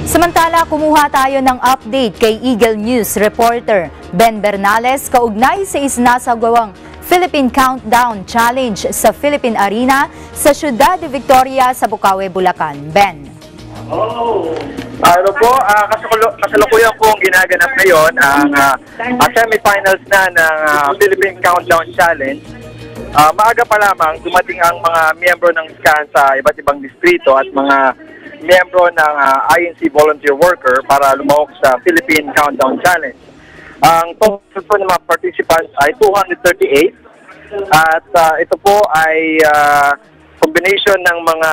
Samantala, kumuha tayo ng update kay Eagle News reporter Ben Bernales kaugnay sa isinasagawang Philippine Countdown Challenge sa Philippine Arena sa Ciudad de Victoria sa Bukawi, Bulacan. Ben. Kasalukuyan po ang ginaganap ngayon ang semifinals na ng Philippine Countdown Challenge. Maaga pa lamang dumating ang mga miyembro ng SCAN sa iba't ibang distrito at mga miyembro ng INC volunteer worker para lumahok sa Philippine Countdown Challenge. Ang total po ng mga participants ay 238 at ito po ay combination ng mga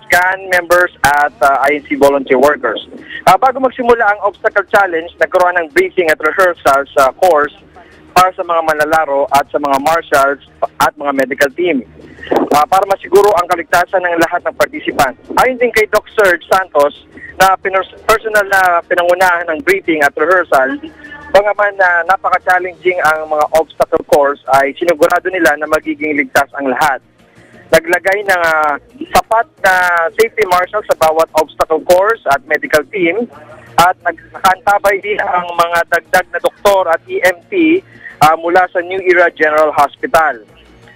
SCAN members at INC volunteer workers. Bago magsimula ang obstacle challenge, nagkaroon ng briefing at rehearsal sa course para sa mga manlalaro at sa mga marshals at mga medical team. Para masiguro ang kaligtasan ng lahat ng participants. Ayon din kay Doc Serge Santos na personal na pinangunahan ng briefing at rehearsal, bagaman na napaka-challenging ang mga obstacle course ay sinigurado nila na magiging ligtas ang lahat. Naglagay ng sapat na safety marshal sa bawat obstacle course at medical team at nagkantabay din ang mga dagdag na doktor at EMT mula sa New Era General Hospital.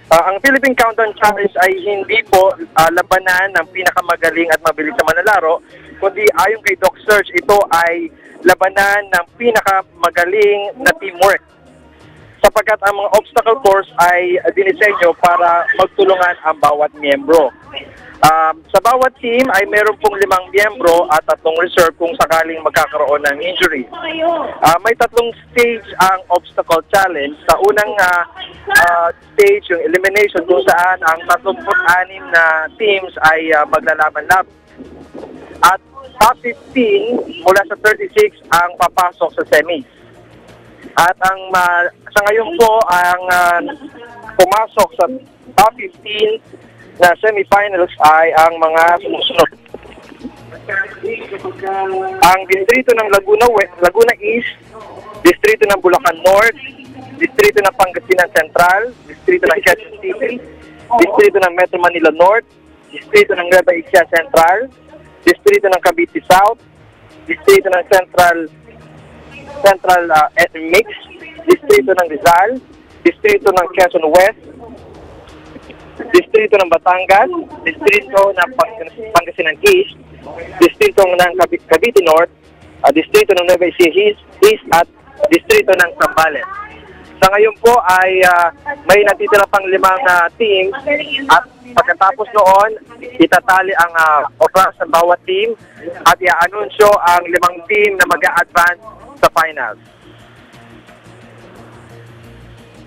Ang Philippine Countdown Challenge ay hindi po labanan ng pinakamagaling at mabilis na manlalaro, kundi ayon kay Doc Serge, ito ay labanan ng pinakamagaling na teamwork. Sapagkat ang mga obstacle course ay dinisenyo para magtulungan ang bawat miyembro. Sa bawat team ay meron pong 5 miyembro at 3 reserve kung sakaling magkakaroon ng injury. May 3 stage ang obstacle challenge. Sa unang stage, yung elimination, kung saan ang 36 na teams ay maglalaban-laban. At top 15 mula sa 36 ang papasok sa semis. At ang sa ngayon po ang pumasok sa top 15 na semifinals ay ang mga sumusunod. Ang distrito ng Laguna East, distrito ng Bulacan North, distrito ng Pangasinan Central, distrito ng Quezon City, distrito ng Metro Manila North, distrito ng Nueva Ecija Central, distrito ng Cavite South, distrito ng Central Mix, distrito ng Rizal, distrito ng Quezon West, distrito ng Batangas, distrito ng Pangasinan East, distrito ng Cavite North, distrito ng Nueva Ecija East at distrito ng Zambales. Sa ngayon po ay may natitira pang 5 teams at pagkatapos noon, itatali ang oras ng bawat team at i-anunsyo ang 5 team na mag-a-advance sa finals.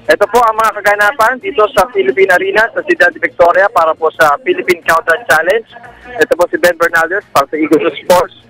Ito po ang mga kaganapan dito sa Philippine Arena sa Ciudad de Victoria para po sa Philippine Countdown Challenge. Ito po si Ben Bernales para sa Eagle News Sports.